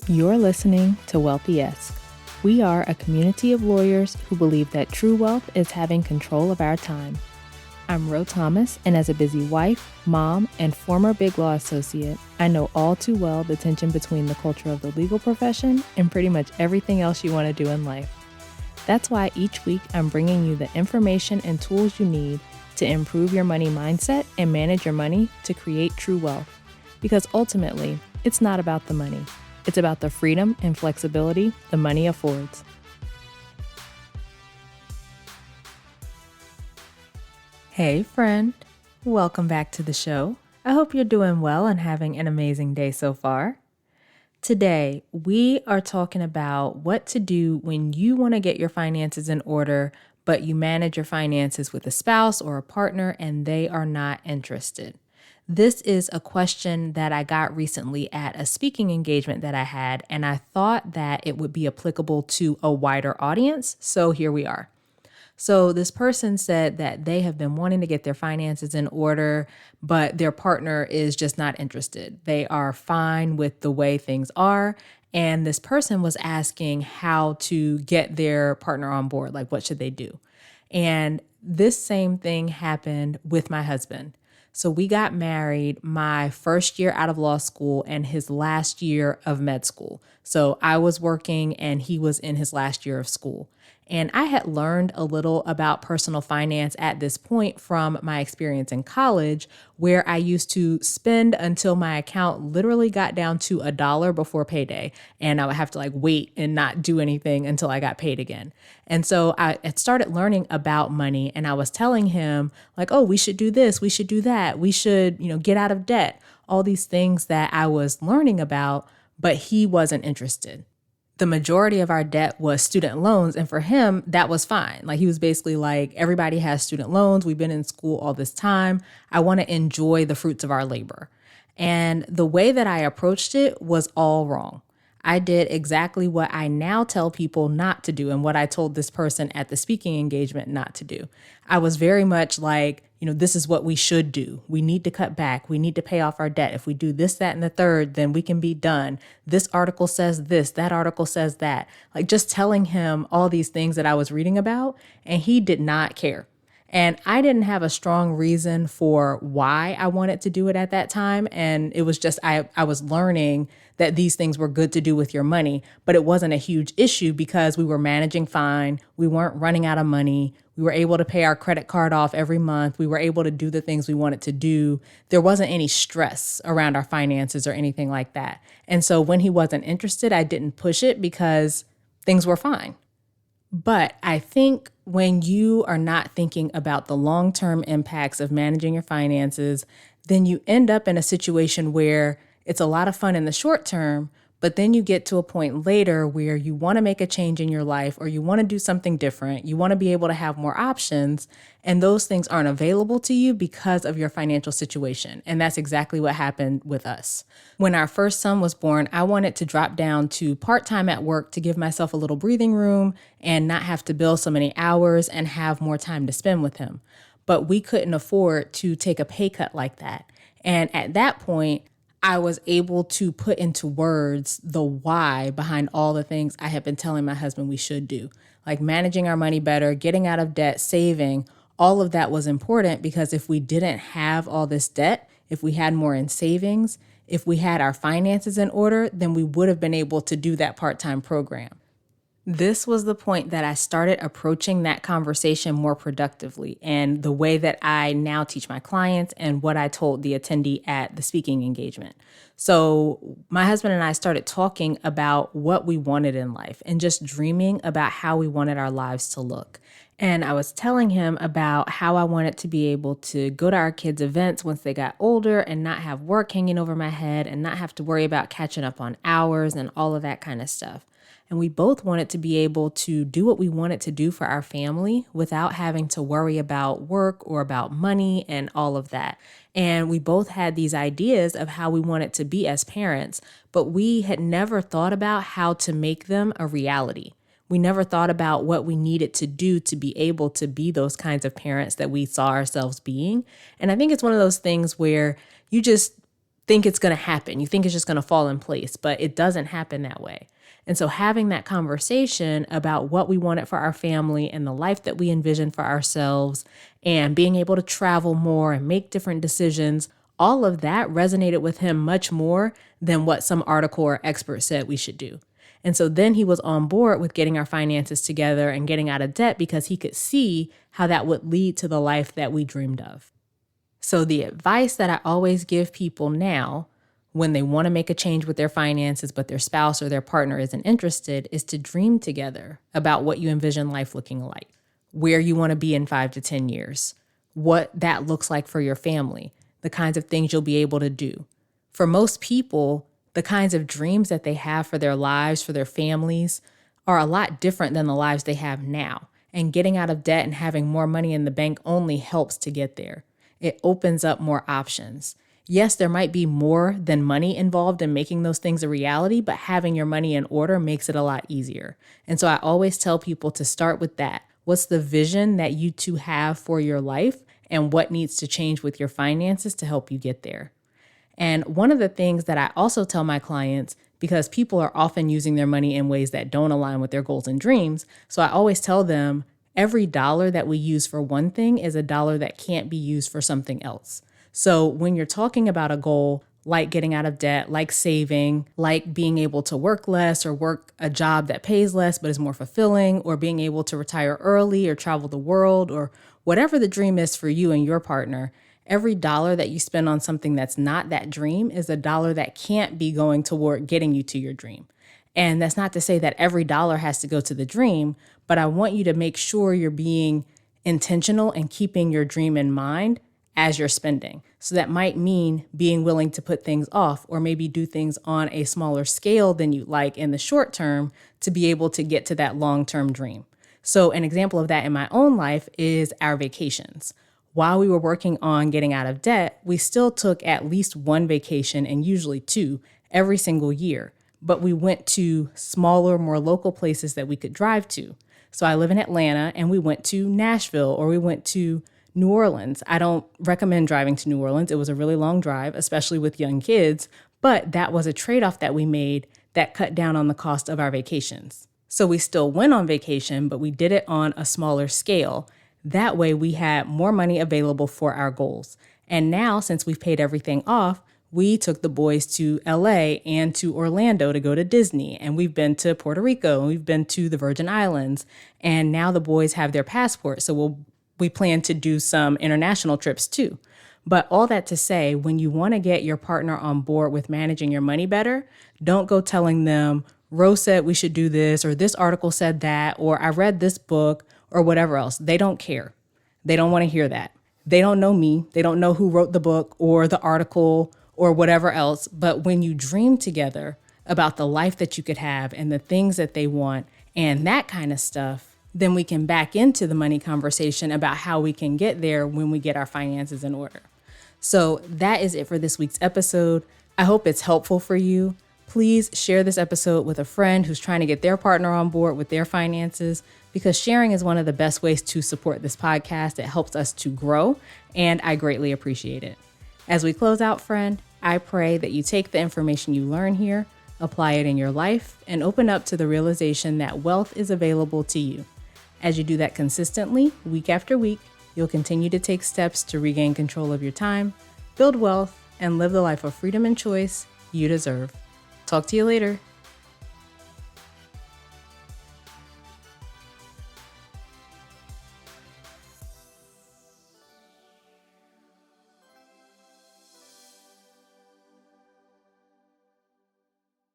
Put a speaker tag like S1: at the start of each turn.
S1: You're listening to Wealthy-esque. We are a community of lawyers who believe that true wealth is having control of our time. I'm Ro Thomas, and as a busy wife, mom, and former Big Law associate, I know all too well the tension between the culture of the legal profession and pretty much everything else you want to do in life. That's why each week I'm bringing you the information and tools you need to improve your money mindset and manage your money to create true wealth. Because ultimately, it's not about the money. It's about the freedom and flexibility the money affords. Hey friend, welcome back to the show. I hope you're doing well and having an amazing day so far. Today, we are talking about what to do when you want to get your finances in order, but you manage your finances with a spouse or a partner and they are not interested. This is a question that I got recently at a speaking engagement that I had, and I thought that it would be applicable to a wider audience. So here we are. So this person said that they have been wanting to get their finances in order, but their partner is just not interested. They are fine with the way things are. And this person was asking how to get their partner on board, like what should they do? And this same thing happened with my husband. So we got married my first year out of law school and his last year of med school. So I was working and he was in his last year of school. And I had learned a little about personal finance at this point from my experience in college, where I used to spend until my account literally got down to $1 before payday. And I would have to wait and not do anything until I got paid again. And so I had started learning about money and I was telling him oh, we should do this, we should do that, we should, get out of debt, all these things that I was learning about, but he wasn't interested. The majority of our debt was student loans. And for him, that was fine. He was basically everybody has student loans. We've been in school all this time. I want to enjoy the fruits of our labor. And the way that I approached it was all wrong. I did exactly what I now tell people not to do and what I told this person at the speaking engagement not to do. I was very much this is what we should do. We need to cut back. We need to pay off our debt. If we do this, that, and the third, then we can be done. This article says this, that article says that. Just telling him all these things that I was reading about, and he did not care. And I didn't have a strong reason for why I wanted to do it at that time. And it was just, I was learning that these things were good to do with your money, but it wasn't a huge issue because we were managing fine. We weren't running out of money. We were able to pay our credit card off every month. We were able to do the things we wanted to do. There wasn't any stress around our finances or anything like that. And so when he wasn't interested, I didn't push it because things were fine. But I think when you are not thinking about the long-term impacts of managing your finances, then you end up in a situation where it's a lot of fun in the short term, but then you get to a point later where you want to make a change in your life or you want to do something different. You want to be able to have more options, and those things aren't available to you because of your financial situation. And that's exactly what happened with us. When our first son was born, I wanted to drop down to part-time at work to give myself a little breathing room and not have to bill so many hours and have more time to spend with him. But we couldn't afford to take a pay cut like that. And at that point, I was able to put into words the why behind all the things I had been telling my husband we should do, like managing our money better, getting out of debt, saving. All of that was important because if we didn't have all this debt, if we had more in savings, if we had our finances in order, then we would have been able to do that part-time program. This was the point that I started approaching that conversation more productively, and the way that I now teach my clients and what I told the attendee at the speaking engagement. So my husband and I started talking about what we wanted in life and just dreaming about how we wanted our lives to look. And I was telling him about how I wanted to be able to go to our kids' events once they got older and not have work hanging over my head and not have to worry about catching up on hours and all of that kind of stuff. And we both wanted to be able to do what we wanted to do for our family without having to worry about work or about money and all of that. And we both had these ideas of how we wanted to be as parents, but we had never thought about how to make them a reality. We never thought about what we needed to do to be able to be those kinds of parents that we saw ourselves being. And I think it's one of those things where you just think it's going to happen. You think it's just going to fall in place, but it doesn't happen that way. And so having that conversation about what we wanted for our family and the life that we envisioned for ourselves and being able to travel more and make different decisions, all of that resonated with him much more than what some article or expert said we should do. And so then he was on board with getting our finances together and getting out of debt because he could see how that would lead to the life that we dreamed of. So the advice that I always give people now when they want to make a change with their finances, but their spouse or their partner isn't interested, is to dream together about what you envision life looking like, where you want to be in 5 to 10 years, what that looks like for your family, the kinds of things you'll be able to do. For most people, the kinds of dreams that they have for their lives, for their families, are a lot different than the lives they have now. And getting out of debt and having more money in the bank only helps to get there. It opens up more options. Yes, there might be more than money involved in making those things a reality, but having your money in order makes it a lot easier. And so I always tell people to start with that. What's the vision that you two have for your life, and what needs to change with your finances to help you get there? And one of the things that I also tell my clients, because people are often using their money in ways that don't align with their goals and dreams, so I always tell them every dollar that we use for one thing is a dollar that can't be used for something else. So when you're talking about a goal like getting out of debt, like saving, like being able to work less or work a job that pays less but is more fulfilling, or being able to retire early or travel the world, or whatever the dream is for you and your partner, every dollar that you spend on something that's not that dream is a dollar that can't be going toward getting you to your dream. And that's not to say that every dollar has to go to the dream, but I want you to make sure you're being intentional and keeping your dream in mind as you're spending. So that might mean being willing to put things off, or maybe do things on a smaller scale than you like in the short term to be able to get to that long-term dream. So an example of that in my own life is our vacations. While we were working on getting out of debt, we still took at least one vacation, and usually 2, every single year. But we went to smaller, more local places that we could drive to. So I live in Atlanta, and we went to Nashville, or we went to New Orleans. I don't recommend driving to New Orleans. It was a really long drive, especially with young kids, but that was a trade-off that we made that cut down on the cost of our vacations. So we still went on vacation, but we did it on a smaller scale. That way we had more money available for our goals. And now, since we've paid everything off, we took the boys to LA and to Orlando to go to Disney. And we've been to Puerto Rico, and we've been to the Virgin Islands. And now the boys have their passports, so we plan to do some international trips too. But all that to say, when you want to get your partner on board with managing your money better, don't go telling them, Rose said we should do this, or this article said that, or I read this book, or whatever else. They don't care. They don't want to hear that. They don't know me. They don't know who wrote the book or the article or whatever else. But when you dream together about the life that you could have and the things that they want and that kind of stuff, then we can back into the money conversation about how we can get there when we get our finances in order. So that is it for this week's episode. I hope it's helpful for you. Please share this episode with a friend who's trying to get their partner on board with their finances, because sharing is one of the best ways to support this podcast. It helps us to grow, and I greatly appreciate it. As we close out, friend, I pray that you take the information you learn here, apply it in your life, and open up to the realization that wealth is available to you. As you do that consistently, week after week, you'll continue to take steps to regain control of your time, build wealth, and live the life of freedom and choice you deserve. Talk to you later.